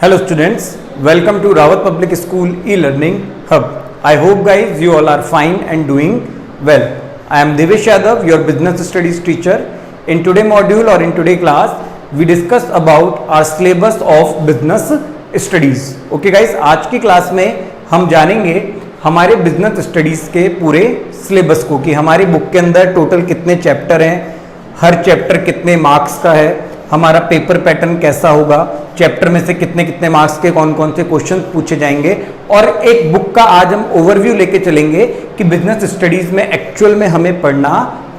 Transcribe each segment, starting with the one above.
Hello students, welcome to Rawat Public School e-learning hub. I hope guys you all are fine and doing well. I am Devesh Yadav, your business studies teacher. In today module or in today class, we discuss about our syllabus of business studies. Okay guys, आज की class में हम जानेंगे हमारे business studies के पूरे syllabus को कि हमारी बुक के अंदर टोटल कितने चैप्टर हैं, हर चैप्टर कितने मार्क्स का है, हमारा पेपर पैटर्न कैसा होगा, चैप्टर में से कितने कितने मार्क्स के कौन कौन से क्वेश्चन पूछे जाएंगे और एक बुक का आज हम ओवरव्यू लेके चलेंगे कि बिजनेस स्टडीज में एक्चुअल में हमें पढ़ना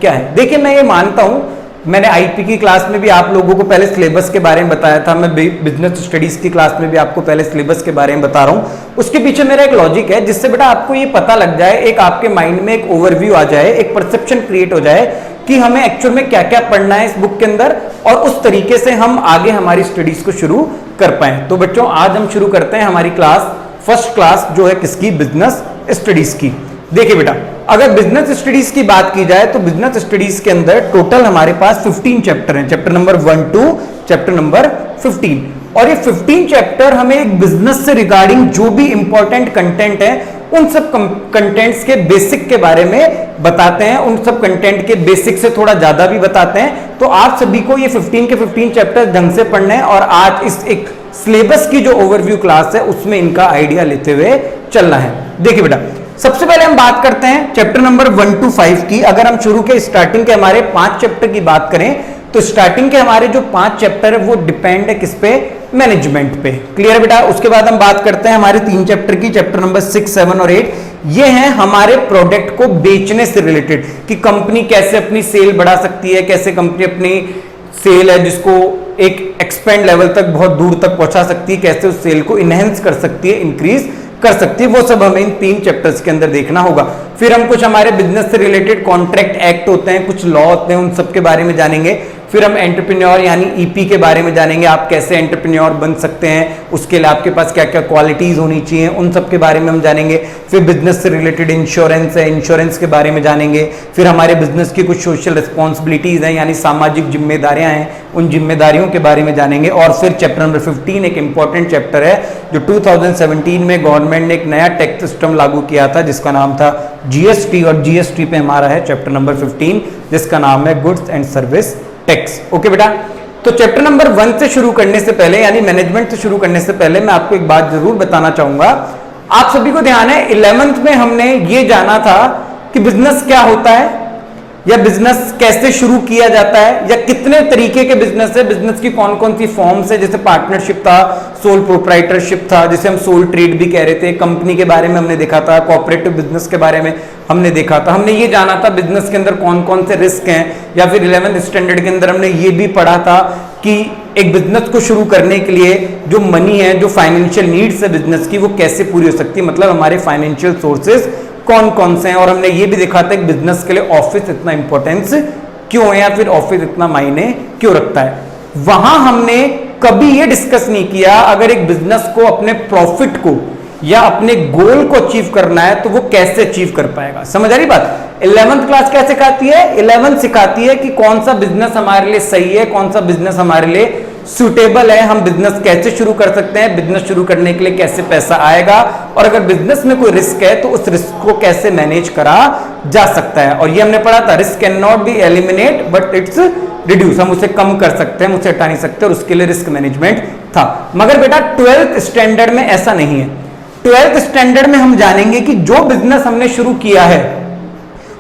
क्या है। देखिए मैं ये मानता हूं, मैंने आईपी की क्लास में भी आप लोगों को पहले सिलेबस के बारे में बताया था, मैं बिजनेस स्टडीज की क्लास में भी आपको पहले सिलेबस के बारे में बता रहा हूं। उसके पीछे मेरा एक लॉजिक है जिससे बेटा आपको ये पता लग जाए, एक आपके माइंड में एक ओवरव्यू आ जाए, एक परसेप्शन क्रिएट हो जाए कि हमें एक्चुअल में क्या क्या पढ़ना है इस बुक के अंदर और उस तरीके से हम आगे हमारी स्टडीज को शुरू कर पाए। तो बच्चों आज हम शुरू करते हैं हमारी क्लास, फर्स्ट क्लास जो है किसकी, बिजनेस स्टडीज की। देखिए बेटा, अगर बिजनेस स्टडीज की बात की जाए तो बिजनेस स्टडीज के अंदर टोटल हमारे पास 15 चैप्टर हैं, chapter number 1 to chapter number 15। और ये 15 चैप्टर हमें एक बिजनेस से रिगार्डिंग जो भी इंपॉर्टेंट कंटेंट है उन सब कंटेंट्स के बेसिक के बारे में बताते हैं, उन सब कंटेंट के बेसिक से थोड़ा ज्यादा भी बताते हैं। तो आप सभी को ये 15 के 15 चैप्टर ढंग से पढ़ने हैं और आज इस एक सिलेबस की जो ओवरव्यू क्लास है उसमें इनका आइडिया लेते हुए चलना है। देखिए बेटा, सबसे पहले हम बात करते हैं चैप्टर नंबर 1 to 5 की। अगर हम शुरू के स्टार्टिंग के हमारे 5 चैप्टर की बात करें तो स्टार्टिंग के हमारे जो 5 चैप्टर है वो डिपेंड है किस पे, मैनेजमेंट पे। क्लियर है बेटा। उसके बाद हम बात करते हैं हमारे 3 चैप्टर की, चैप्टर नंबर 6, 7 और 8। ये हैं हमारे प्रोडक्ट को बेचने से रिलेटेड कि कंपनी कैसे अपनी सेल बढ़ा सकती है, कैसे कंपनी अपनी सेल है जिसको एक एक्सपेंड लेवल तक बहुत दूर तक पहुंचा सकती है, कैसे उस सेल को इनहेंस कर सकती है, इंक्रीज कर सकती है, वो सब हमें इन 3 चैप्टर्स के अंदर देखना होगा। फिर हम कुछ हमारे बिजनेस से रिलेटेड कॉन्ट्रैक्ट एक्ट होते हैं, कुछ लॉ होते हैं, उन सब के बारे में जानेंगे। फिर हम एंटरप्रेन्योर यानी ईपी के बारे में जानेंगे, आप कैसे एंटरप्रेन्योर बन सकते हैं, उसके लिए आपके पास क्या क्या क्वालिटीज होनी चाहिए, उन सब के बारे में हम जानेंगे। फिर बिजनेस से रिलेटेड इंश्योरेंस है, इंश्योरेंस के बारे में जानेंगे। फिर हमारे बिजनेस की कुछ सोशल रिस्पॉन्सिबिलिटीज हैं यानी सामाजिक जिम्मेदारियां हैं, उन जिम्मेदारियों के बारे में जानेंगे। और फिर चैप्टर नंबर 15 एक इंपॉर्टेंट चैप्टर है जो 2017 में गवर्नमेंट ने एक नया टैक्स सिस्टम लागू किया था जिसका नाम था जीएसटी, और जीएसटी पे हमारा है चैप्टर नंबर 15 जिसका नाम है goods and service tax. Okay बेटा, तो चैप्टर नंबर 1 से शुरू करने से पहले यानी मैनेजमेंट से शुरू करने से पहले मैं आपको एक बात जरूर बताना चाहूंगा। आप सभी को ध्यान है 11th में हमने ये जाना था कि बिजनेस क्या होता है या बिजनेस कैसे शुरू किया जाता है या कितने तरीके के बिजनेस है, बिजनेस की कौन कौन सी फॉर्म्स है, जैसे पार्टनरशिप था, सोल प्रोप्राइटरशिप था, जिसे हम सोल ट्रेड भी कह रहे थे, कंपनी के बारे में हमने देखा था, कोऑपरेटिव बिजनेस के बारे में हमने देखा था। हमने ये जाना था बिजनेस के अंदर कौन कौन से रिस्क हैं, या फिर 11th स्टैंडर्ड के अंदर हमने ये भी पढ़ा था कि एक बिजनेस को शुरू करने के लिए जो मनी है, जो फाइनेंशियल नीड्स है बिजनेस की, वो कैसे पूरी हो सकती है, मतलब हमारे फाइनेंशियल सोर्सेज कौन कौन से हैं। और हमने ये भी देखा था कि बिजनेस के लिए ऑफिस इतना इंपॉर्टेंस क्यों है या फिर ऑफिस इतना मायने क्यों रखता है। वहां हमने कभी ये डिस्कस नहीं किया अगर एक बिजनेस को अपने प्रॉफिट को या अपने गोल को अचीव करना है तो वो कैसे अचीव कर पाएगा। समझ आ रही बात। 11th क्लास क्या सिखाती है, 11th सिखाती है कि कौन सा बिजनेस हमारे लिए सही है, कौन सा बिजनेस हमारे लिए सुटेबल है, हम बिजनेस कैसे शुरू कर सकते हैं, बिजनेस शुरू करने के लिए कैसे पैसा आएगा, और अगर बिजनेस में कोई रिस्क है तो उस रिस्क को कैसे मैनेज करा जा सकता है। और ये हमने पढ़ा था, risk can not be eliminate but it's reduce, हम उसे कम कर सकते हैं, उसे हटा नहीं सकते, और उसके लिए रिस्क मैनेजमेंट था। मगर बेटा 12th स्टैंडर्ड में ऐसा नहीं है। 12th स्टैंडर्ड में हम जानेंगे कि जो बिजनेस हमने शुरू किया है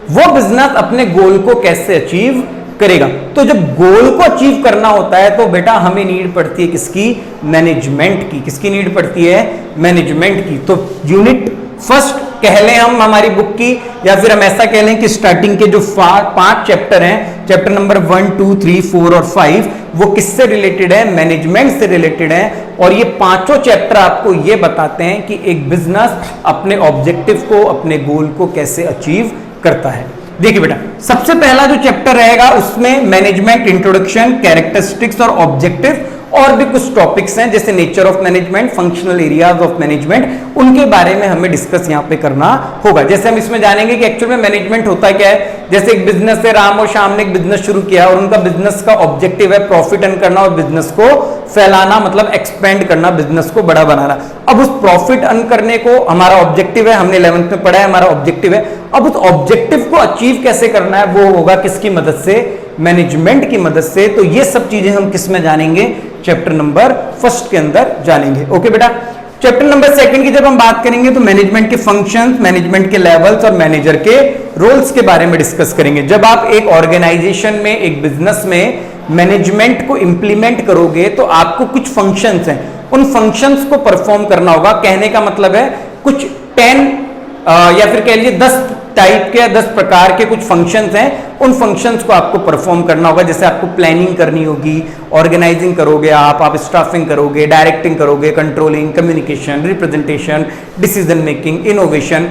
वो बिजनेस अपने गोल को कैसे अचीव करेगा। तो जब गोल को अचीव करना होता है तो बेटा हमें नीड पड़ती है किसकी, मैनेजमेंट की। किसकी नीड पड़ती है, मैनेजमेंट की। तो यूनिट फर्स्ट कह लें हम हमारी बुक की, या फिर हम ऐसा कह लें कि स्टार्टिंग के जो 5 चैप्टर हैं, चैप्टर नंबर 1, 2, 3, 4 और 5, वो किससे रिलेटेड है, मैनेजमेंट से रिलेटेड है। और ये पांचों चैप्टर आपको ये बताते हैं कि एक बिजनेस अपने ऑब्जेक्टिव को, अपने गोल को कैसे अचीव करता है। देखिए बेटा, सबसे पहला जो चैप्टर रहेगा उसमें मैनेजमेंट इंट्रोडक्शन, कैरेक्टरिस्टिक्स और ऑब्जेक्टिव और भी कुछ टॉपिक्स हैं जैसे nature of management, functional areas of management, उनके बारे में हमें डिस्कस यहाँ पे करना होगा। जैसे हम इसमें जानेंगे कि एक्चुअल में मैनेजमेंट होता क्या है। जैसे एक बिजनेस है, राम और श्याम ने एक बिजनेस शुरू किया और उनका बिजनेस का ऑब्जेक्टिव है प्रॉफिट अर्न करना और बिजनेस को फैलाना, मतलब एक्सपेंड करना, बिजनेस को बड़ा बनाना। अब उस प्रॉफिट अर्न करने को हमारा ऑब्जेक्टिव है, हमने 11th में पढ़ा है, हमारा ऑब्जेक्टिव है। अब उस ऑब्जेक्टिव को अचीव कैसे करना है, वो होगा किसकी मदद से, मैनेजमेंट की मदद से। तो ये सब चीजें हम किस में जानेंगे, चैप्टर नंबर 1 के अंदर जानेंगे। ओके बेटा, चैप्टर नंबर 2 की जब हम बात करेंगे तो मैनेजमेंट के फंक्शंस, मैनेजमेंट के लेवल्स और मैनेजर के रोल्स के बारे में डिस्कस करेंगे। जब आप एक ऑर्गेनाइजेशन में, एक बिजनेस में मैनेजमेंट को इंप्लीमेंट करोगे तो आपको कुछ फंक्शंस हैं, उन फंक्शंस को परफॉर्म करना होगा। कहने का मतलब है कुछ 10 या फिर कह लीजिए 10 टाइप के, 10 प्रकार के कुछ फंक्शंस हैं, उन फंक्शंस को आपको परफॉर्म करना होगा। जैसे आपको प्लानिंग करनी होगी, ऑर्गेनाइजिंग करोगे आप स्टाफिंग करोगे, डायरेक्टिंग करोगे, controlling, communication, representation, decision making, innovation,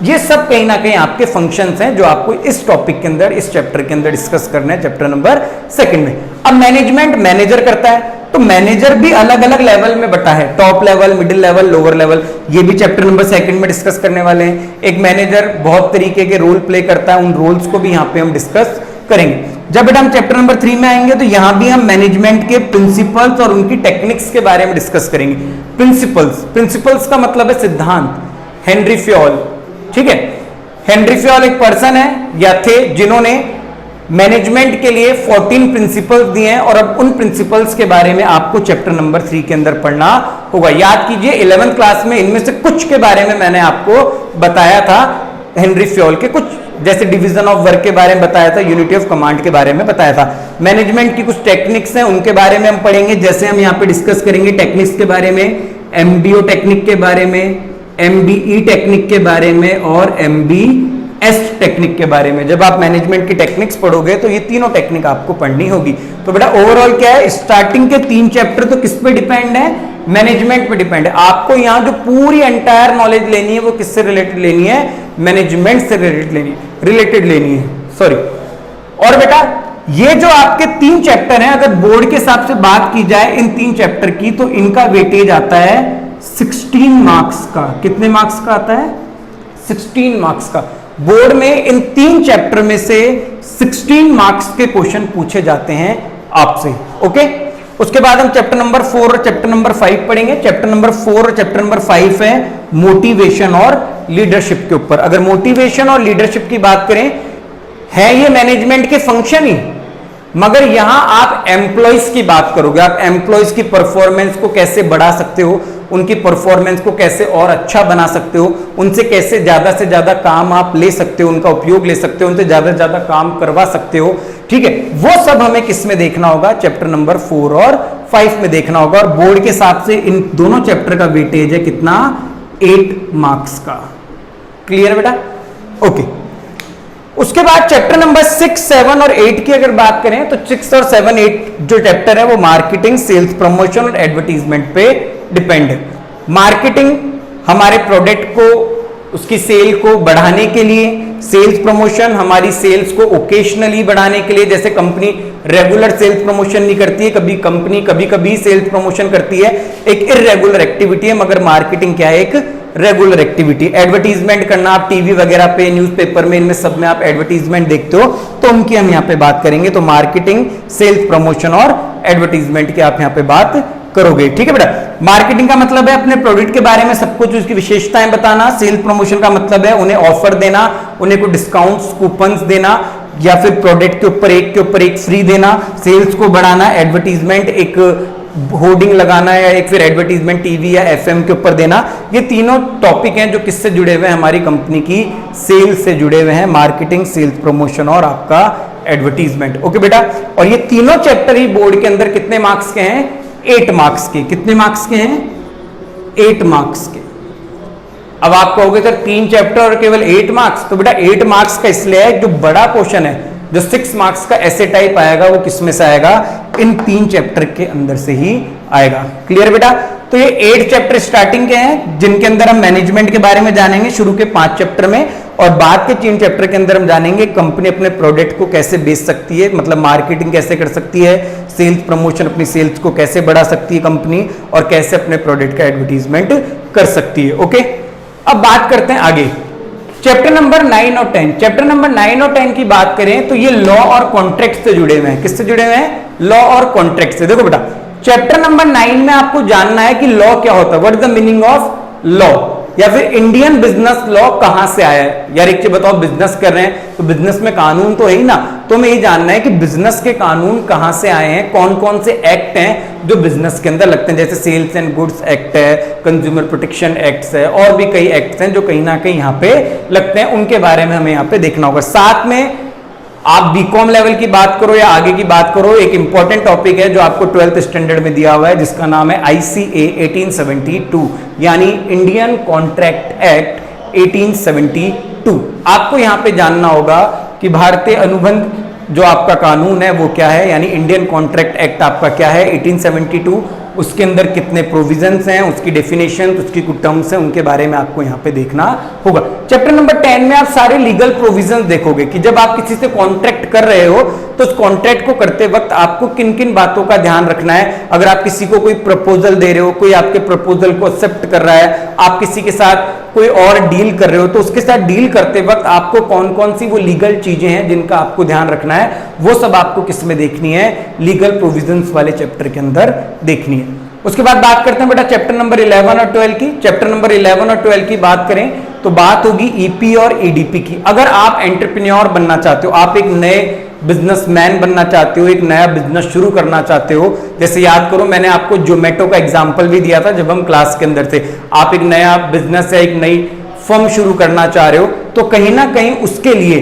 ये सब कहीं ना कहीं आपके फंक्शंस हैं जो आपको इस टॉपिक के अंदर, इस चैप्टर के अंदर डिस्कस करना है, चैप्टर नंबर 2 में। अब मैनेजमेंट मैनेजर करता है, तो मैनेजर भी अलग अलग लेवल में बटा है, top level, middle level, lower level, ये भी चैप्टर नंबर 2 में डिस्कस करने वाले हैं। एक मैनेजर बहुत तरीके के रोल प्ले करता है, उन रोल्स को भी यहाँ पे हम डिस्कस करेंगे। जब बेटा हम चैप्टर नंबर 3 में आएंगे तो यहां भी हम मैनेजमेंट के प्रिंसिपल्स और उनकी टेक्निक्स के बारे में डिस्कस करेंगे। प्रिंसिपल्स का मतलब है सिद्धांत। हेनरी फ्योल, ठीक है, हेनरी फ्योल एक पर्सन है या थे जिन्होंने मैनेजमेंट के लिए 14 प्रिंसिपल्स दिए हैं और अब उन प्रिंसिपल्स के बारे में आपको चैप्टर नंबर 3 के अंदर पढ़ना होगा। याद कीजिए 11th क्लास में इनमें से कुछ के बारे में मैंने आपको बताया था, हेनरी फ्योल के कुछ, जैसे डिवीजन ऑफ वर्क के बारे में बताया था, यूनिटी ऑफ कमांड के बारे में बताया था। मैनेजमेंट की कुछ टेक्निक्स हैं, उनके बारे में हम पढ़ेंगे। जैसे हम यहाँ पे डिस्कस करेंगे टेक्निक्स के बारे में, एमबीओ टेक्निक के बारे में, एमबीई टेक्निक के बारे में और एमबीएस टेक्निक के बारे में। जब आप मैनेजमेंट की टेक्निक्स पढ़ोगे तो ये तीनों टेक्निक आपको पढ़नी होगी। तो बेटा ओवरऑल क्या है, स्टार्टिंग के 3 चैप्टर तो किस पे डिपेंड है, मैनेजमेंट पे डिपेंड है। आपको यहाँ जो पूरी एंटायर नॉलेज लेनी है वो किससे रिलेटेड लेनी है, मैनेजमेंट से रिलेटेड लेनी है, सॉरी। और बेटा ये जो आपके 3 चैप्टर हैं, अगर बोर्ड के हिसाब से बात की जाए इन 3 चैप्टर की, तो इनका वेटेज आता है 16 मार्क्स का। कितने मार्क्स का आता है, 16 मार्क्स का। बोर्ड में इन 3 चैप्टर में से 16 मार्क्स के क्वेश्चन पूछे जाते हैं आपसे। ओके, उसके बाद हम चैप्टर नंबर 4 और चैप्टर नंबर 5 पढ़ेंगे। चैप्टर नंबर 4 और चैप्टर नंबर 5 है मोटिवेशन और लीडरशिप के ऊपर। अगर मोटिवेशन और लीडरशिप की बात करें, है ये मैनेजमेंट के फंक्शन ही, मगर यहां आप एम्प्लॉइज की बात करोगे। आप एम्प्लॉइज की परफॉर्मेंस को कैसे बढ़ा सकते हो, उनकी परफॉर्मेंस को कैसे और अच्छा बना सकते हो, उनसे कैसे ज्यादा से ज्यादा काम आप ले सकते हो, उनका उपयोग ले सकते हो, उनसे ज्यादा से ज्यादा काम करवा सकते हो, ठीक है। वो सब हमें किस में देखना होगा, चैप्टर नंबर 4 और 5 में देखना होगा। और बोर्ड के हिसाब से इन दोनों चैप्टर का वेटेज है कितना, 8 मार्क्स का। क्लियर बेटा, ओके। उसके बाद चैप्टर नंबर 6, 7 और 8 की अगर बात करें तो 6 और 7, 8 जो चैप्टर है वो मार्केटिंग, सेल्स प्रमोशन और एडवर्टीजमेंट पे डिपेंड है। मार्केटिंग हमारे प्रोडक्ट को, उसकी सेल को बढ़ाने के लिए, सेल्स प्रमोशन हमारी सेल्स को ओकेशनली बढ़ाने के लिए। जैसे कंपनी रेगुलर सेल्स प्रमोशन नहीं करती है, कभी कंपनी कभी कभी सेल्स प्रमोशन करती है, एक इररेगुलर एक्टिविटी है, मगर मार्केटिंग क्या है, एक रेगुलर एक्टिविटी। एडवर्टीजमेंट करना, आप टीवी वगैरह पे, न्यूज़पेपर में, इनमें सब में आप एडवर्टीजमेंट देखते हो, तो उनकी हम यहाँ पे बात करेंगे। तो मार्केटिंग, सेल्स प्रमोशन और एडवर्टीजमेंट की आप यहाँ पे बात करोगे, ठीक है बेटा। मार्केटिंग का मतलब है अपने प्रोडक्ट के बारे में सब कुछ, उसकी विशेषताएं बताना। सेल्स प्रमोशन का मतलब है उन्हें ऑफर देना, उन्हें कुछ डिस्काउंट्स, कूपन्स देना, या फिर प्रोडक्ट के ऊपर एक फ्री देना, सेल्स को बढ़ाना। एडवर्टीजमेंट एक होर्डिंग लगाना या एक फिर एडवर्टीजमेंट टीवी या एफएम के ऊपर देना। ये तीनों टॉपिक हैं जो किससे जुड़े हुए हैं, हमारी कंपनी की सेल्स से जुड़े हुए हैं। मार्केटिंग, सेल्स प्रमोशन और आपका एडवर्टीजमेंट। ओके बेटा, और ये तीनों चैप्टर ही बोर्ड के अंदर कितने मार्क्स के हैं, 8 मार्क्स के। कितने मार्क्स के हैं, 8 मार्क्स के। अब आप कहोगे सर 3 चैप्टर और केवल 8 मार्क्स, तो बेटा 8 मार्क्स का इसलिए है जो बड़ा क्वेश्चन है, जो 6 मार्क्स का ऐसे टाइप आएगा, वो किस में से आएगा, इन 3 चैप्टर के अंदर से ही आएगा। क्लियर बेटा। तो ये 8 चैप्टर स्टार्टिंग के हैं जिनके अंदर हम मैनेजमेंट के बारे में जानेंगे शुरू के 5 चैप्टर में, और बाद के 3 चैप्टर के अंदर हम जानेंगे कंपनी अपने प्रोडक्ट को कैसे बेच सकती है, मतलब मार्केटिंग कैसे कर सकती है, सेल्स प्रमोशन, अपनी सेल्स को कैसे बढ़ा सकती है कंपनी, और कैसे अपने प्रोडक्ट का एडवर्टीजमेंट कर सकती है। ओके, अब बात करते हैं आगे चैप्टर नंबर 9 और 10। चैप्टर नंबर 9 और 10 की बात करें तो ये लॉ और कॉन्ट्रैक्ट से जुड़े हुए हैं। किससे जुड़े हुए हैं? लॉ और कॉन्ट्रैक्ट से। देखो बेटा, चैप्टर नंबर 9 में आपको जानना है कि लॉ क्या होता है, what is the meaning of law, या फिर इंडियन बिजनेस लॉ कहां से आया है। यार एक चीज बताओ, बिजनेस कर रहे हैं तो बिजनेस में कानून तो है ही ना, तो हमें ये जानना है कि बिजनेस के कानून कहां से आए हैं, कौन कौन से एक्ट हैं जो बिजनेस के अंदर लगते हैं, जैसे सेल्स एंड गुड्स एक्ट है, कंज्यूमर प्रोटेक्शन एक्ट है, और भी कई एक्ट हैं जो कहीं ना कहीं यहाँ पे लगते हैं, उनके बारे में हमें यहाँ पे देखना होगा। साथ में आप बीकॉम लेवल की बात करो या आगे की बात करो, एक इंपॉर्टेंट टॉपिक है जो आपको 12th स्टैंडर्ड में दिया हुआ है, जिसका नाम है ICA 1872, यानी इंडियन कॉन्ट्रैक्ट एक्ट 1872। आपको यहां पे जानना होगा कि भारतीय अनुबंध जो आपका कानून है वो क्या है, यानी इंडियन कॉन्ट्रैक्ट एक्ट आपका क्या है 1872, उसके अंदर कितने प्रोविजंस हैं, उसकी डेफिनेशन, उसकी कुछ टर्म्स हैं, उनके बारे में आपको यहाँ पे देखना होगा। चैप्टर नंबर 10 में आप सारे लीगल प्रोविजंस देखोगे कि जब आप किसी से कॉन्ट्रैक्ट कर रहे हो तो उस कॉन्ट्रैक्ट को करते वक्त आपको किन किन बातों का ध्यान रखना है। अगर आप किसी को कोई प्रपोजल दे रहे हो, कोई आपके प्रपोजल को एक्सेप्ट कर रहा है, आप किसी के साथ कोई और डील कर रहे हो, तो उसके साथ डील करते वक्त आपको कौन कौन सी वो लीगल चीजें हैं जिनका आपको ध्यान रखना है, वो सब आपको किस में देखनी है, लीगल प्रोविजंस वाले चैप्टर के अंदर देखनी है। उसके बाद बात करते हैं बेटा चैप्टर नंबर 11 और 12 की। चैप्टर नंबर 11 और 12 की बात करें तो बात होगी ईपी और ईडीपी की। अगर आप एंटरप्रेन्योर बनना चाहते हो, आप एक नए बिजनेसमैन बनना चाहते हो, एक नया बिजनेस शुरू करना चाहते हो, जैसे याद करो मैंने आपको जोमेटो का एग्जांपल भी दिया था जब हम क्लास के अंदर थे। आप एक नया बिजनेस या एक नई फर्म शुरू करना चाह रहे हो, तो कहीं ना कहीं उसके लिए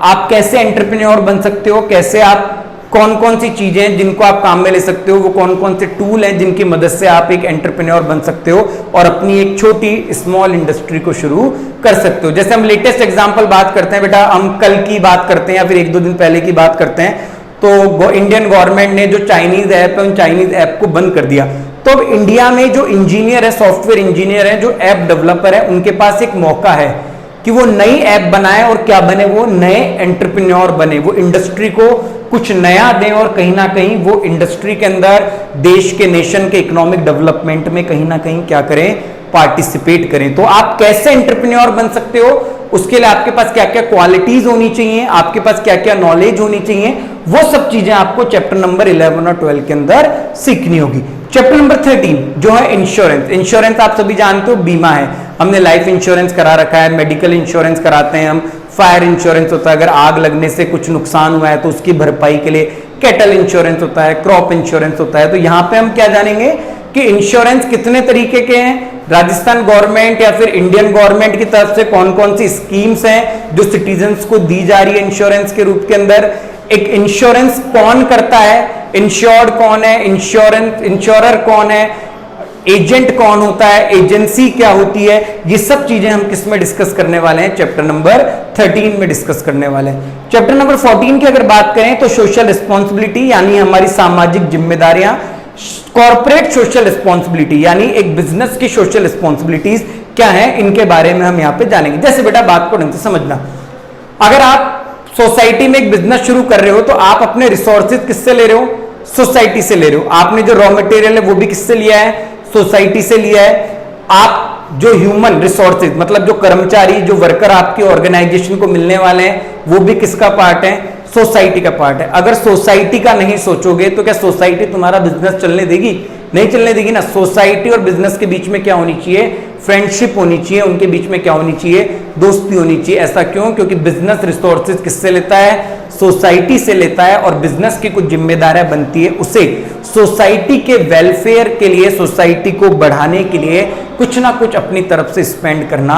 आप कैसे एंटरप्रेन्योर बन सकते हो, कैसे आप कौन कौन सी चीजें जिनको आप काम में ले सकते हो, वो कौन कौन से टूल हैं जिनकी मदद से आप एक एंटरप्रेन्योर बन सकते हो और अपनी एक छोटी स्मॉल इंडस्ट्री को शुरू कर सकते हो। जैसे हम लेटेस्ट एग्जांपल बात करते हैं बेटा, हम कल की बात करते हैं या फिर 1-2 दिन पहले की बात करते हैं, तो इंडियन गवर्नमेंट ने जो चाइनीज ऐप है उन चाइनीज ऐप को बंद कर दिया। तो इंडिया में जो इंजीनियर है, सॉफ्टवेयर इंजीनियर है, जो ऐप डेवलपर है, उनके पास एक मौका है कि वो नई ऐप बनाए और क्या बने, वो नए एंटरप्रेन्योर बने, वो इंडस्ट्री को कुछ नया दें और कहीं ना कहीं वो इंडस्ट्री के अंदर देश के, नेशन के इकोनॉमिक डेवलपमेंट में कहीं ना कहीं क्या करें, पार्टिसिपेट करें। तो आप कैसे एंटरप्रेन्योर बन सकते हो, उसके लिए आपके पास क्या क्या क्वालिटीज होनी चाहिए, आपके पास क्या क्या नॉलेज होनी चाहिए, वो सब चीजें आपको चैप्टर नंबर 11 और 12 के अंदर सीखनी होगी। चैप्टर नंबर 13 जो है इंश्योरेंस। इंश्योरेंस आप सभी जानते हो बीमा है, हमने लाइफ इंश्योरेंस करा रखा है, मेडिकल इंश्योरेंस कराते हैं हम, फायर इंश्योरेंस होता है, अगर आग लगने से कुछ नुकसान हुआ है तो उसकी भरपाई के लिए कैटल इंश्योरेंस होता है, क्रॉप इंश्योरेंस होता है। तो यहाँ पे हम क्या जानेंगे कि इंश्योरेंस कितने तरीके के हैं, राजस्थान गवर्नमेंट या फिर इंडियन गवर्नमेंट की तरफ से कौन कौन सी स्कीम्स हैं जो सिटीजन्स को दी जा रही है इंश्योरेंस के रूप के अंदर, एक इंश्योरेंस कौन करता है, इंश्योर्ड कौन है, इंश्योरर कौन है, एजेंट कौन होता है, एजेंसी क्या होती है, ये सब चीजें हम किस में डिस्कस करने वाले हैं, चैप्टर नंबर 13 में डिस्कस करने वाले हैं। चैप्टर नंबर 14 की अगर बात करें तो सोशल रिस्पॉन्सिबिलिटी, यानी हमारी सामाजिक जिम्मेदारियां, कॉर्पोरेट सोशल रिस्पॉन्सिबिलिटी, यानी एक बिजनेस की सोशल रिस्पॉन्सिबिलिटीज क्या है, इनके बारे में हम यहाँ पे जानेंगे। जैसे बेटा बात को ढंग से समझना, अगर आप सोसाइटी में एक बिजनेस शुरू कर रहे हो तो आप अपने रिसोर्सेज किससे ले रहे हो, सोसाइटी से ले रहे हो। आपने जो रॉ मटेरियल है वो भी किससे लिया है, सोसाइटी से लिया है। आप जो ह्यूमन रिसोर्सेज मतलब जो कर्मचारी, जो वर्कर आपकी ऑर्गेनाइजेशन को मिलने वाले हैं, वो भी किसका पार्ट है, सोसाइटी का पार्ट है। अगर सोसाइटी का नहीं सोचोगे तो क्या सोसाइटी तुम्हारा बिजनेस चलने देगी, नहीं चलने देगी ना। सोसाइटी और बिजनेस के बीच में क्या होनी चाहिए, फ्रेंडशिप होनी चाहिए, उनके बीच में क्या होनी चाहिए, दोस्ती होनी चाहिए। ऐसा क्यों, क्योंकि बिजनेस रिसोर्सेज किससे लेता है, सोसाइटी से लेता है, और बिजनेस की कुछ जिम्मेदारियां बनती है उसे सोसाइटी के वेलफेयर के लिए, सोसाइटी को बढ़ाने के लिए कुछ ना कुछ अपनी तरफ से स्पेंड करना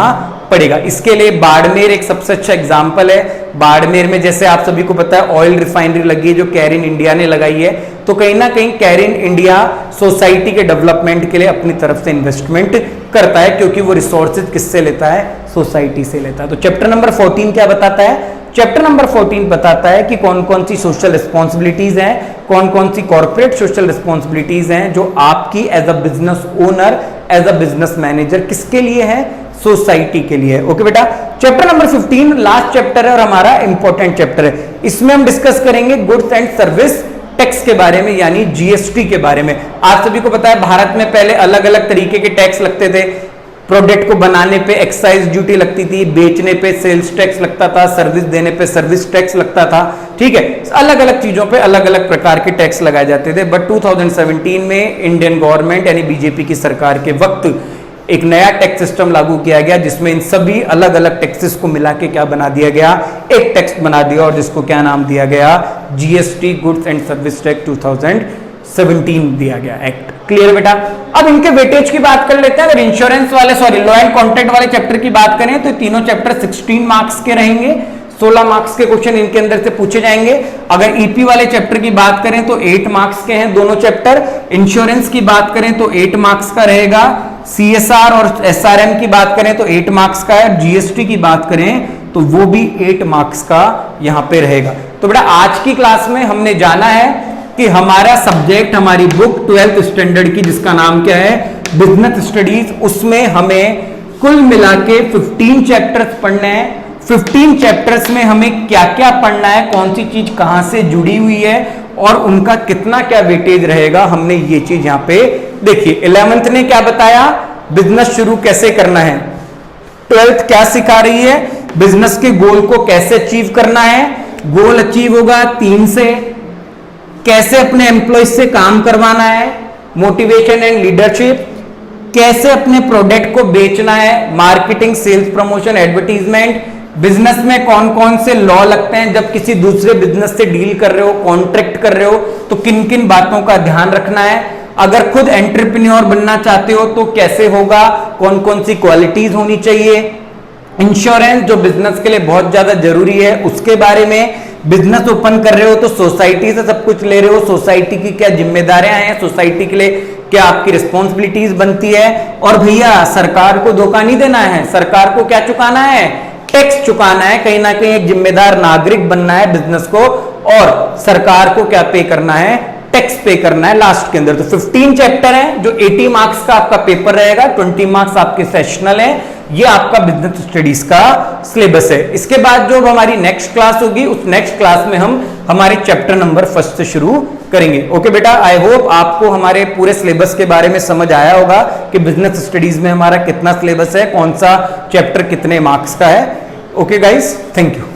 पड़ेगा। इसके लिए बाड़मेर एक सबसे अच्छा एग्जांपल है। बाड़मेर में जैसे आप सभी को पता है ऑयल रिफाइनरी लगी है जो कैरिन इंडिया ने लगाई है, तो कहीं ना कहीं कैरिन इंडिया सोसाइटी के डेवलपमेंट के लिए अपनी तरफ से इन्वेस्टमेंट करता है, क्योंकि वो रिसोर्सेज किससे लेता है, सोसाइटी से लेता है। तो चैप्टर नंबर 14 क्या बताता है, चैप्टर नंबर 14 बताता है कि कौन कौन सी सोशल रिस्पॉन्सिबिलिटीज हैं, कौन कौन सी कॉर्पोरेट सोशल रिस्पॉन्सिबिलिटीज हैं जो आपकी as a business owner, as a business manager किसके लिए है, सोसाइटी के लिए। ओके बेटा, चैप्टर नंबर 15 लास्ट चैप्टर है और हमारा इंपॉर्टेंट चैप्टर है। इसमें हम डिस्कस करेंगे गुड्स एंड सर्विस टैक्स के बारे में, यानी जीएसटी के बारे में। आप सभी को पता है भारत में पहले अलग अलग तरीके के टैक्स लगते थे। प्रोडक्ट को बनाने पे एक्साइज ड्यूटी लगती थी, बेचने पे सेल्स टैक्स लगता था, सर्विस देने पे सर्विस टैक्स लगता था। ठीक है, अलग अलग चीजों पे अलग अलग प्रकार के टैक्स लगाए जाते थे। बट 2017 में इंडियन गवर्नमेंट यानी बीजेपी की सरकार के वक्त एक नया टैक्स सिस्टम लागू किया गया, जिसमें इन सभी अलग अलग टैक्सेस को मिला के क्या बना दिया गया, एक टैक्स बना दिया, और जिसको क्या नाम दिया गया, GST, goods and service tax 2017 दिया गया एक्ट। क्लियर बेटा। अब इनके वेटेज की बात कर लेते हैं। अगर इंश्योरेंस वाले लॉ एंड कॉन्ट्रैक्ट वाले चैप्टर की बात करें तो तीनों चैप्टर 16 मार्क्स के रहेंगे। 16 मार्क्स के क्वेश्चन इनके अंदर से पूछे जाएंगे। अगर ईपी वाले चैप्टर की बात करें तो 8 मार्क्स के हैं दोनों चैप्टर। इंश्योरेंस की बात करें तो 8 मार्क्स का रहेगा। सीएसआर और एसआरएम की बात करें तो 8 मार्क्स का है। जीएसटी की बात करें तो वो भी 8 मार्क्स का यहां पे रहेगा। तो बेटा आज की क्लास में हमने जाना है कि हमारा सब्जेक्ट, हमारी बुक 12th स्टैंडर्ड की, जिसका नाम क्या है, बिजनेस स्टडीज, उसमें हमें कुल मिला के 15 चैप्टर्स पढ़ने हैं। 15 चैप्टर्स में हमें क्या क्या पढ़ना है, कौन सी चीज कहां से जुड़ी हुई है और उनका कितना क्या वेटेज रहेगा, हमने ये चीज यहां पे देखिए। 11th ने क्या बताया, बिजनेस शुरू कैसे करना है। 12th क्या सिखा रही है, बिजनेस के गोल को कैसे अचीव करना है। गोल अचीव होगा 3 से, कैसे अपने एम्प्लॉय से काम करवाना है, मोटिवेशन एंड लीडरशिप, कैसे अपने प्रोडक्ट को बेचना है, marketing, sales promotion, advertisement, business में कौन कौन से लॉ लगते हैं, जब किसी दूसरे बिजनेस से डील कर रहे हो, कॉन्ट्रैक्ट कर रहे हो तो किन किन बातों का ध्यान रखना है। अगर खुद एंटरप्रेन्योर बनना चाहते हो तो कैसे होगा, कौन कौन सी क्वालिटीज होनी चाहिए। इंश्योरेंस जो बिजनेस के लिए बहुत ज्यादा जरूरी है उसके बारे में। बिजनेस ओपन कर रहे हो तो सोसाइटी से सब कुछ ले रहे हो, सोसाइटी की क्या जिम्मेदारियां हैं, सोसाइटी के लिए क्या आपकी रिस्पॉन्सिबिलिटीज बनती है। और भैया सरकार को धोखा नहीं देना है, सरकार को क्या चुकाना है, टैक्स चुकाना है। कहीं ना कहीं एक जिम्मेदार नागरिक बनना है बिजनेस को, और सरकार को क्या पे करना है, टैक्स पे करना है लास्ट के अंदर। तो 15 चैप्टर है जो 80 मार्क्स का आपका पेपर रहेगा, 20 मार्क्स आपके सेशनल है। ये आपका बिजनेस स्टडीज का सिलेबस है। इसके बाद जो हमारी नेक्स्ट क्लास होगी, उस नेक्स्ट क्लास में हम हमारे चैप्टर नंबर 1 से शुरू करेंगे। ओके बेटा, आई होप आपको हमारे पूरे सिलेबस के बारे में समझ आया होगा कि बिजनेस स्टडीज में हमारा कितना सिलेबस है, कौन सा चैप्टर कितने मार्क्स का है। Okay guys, thank you.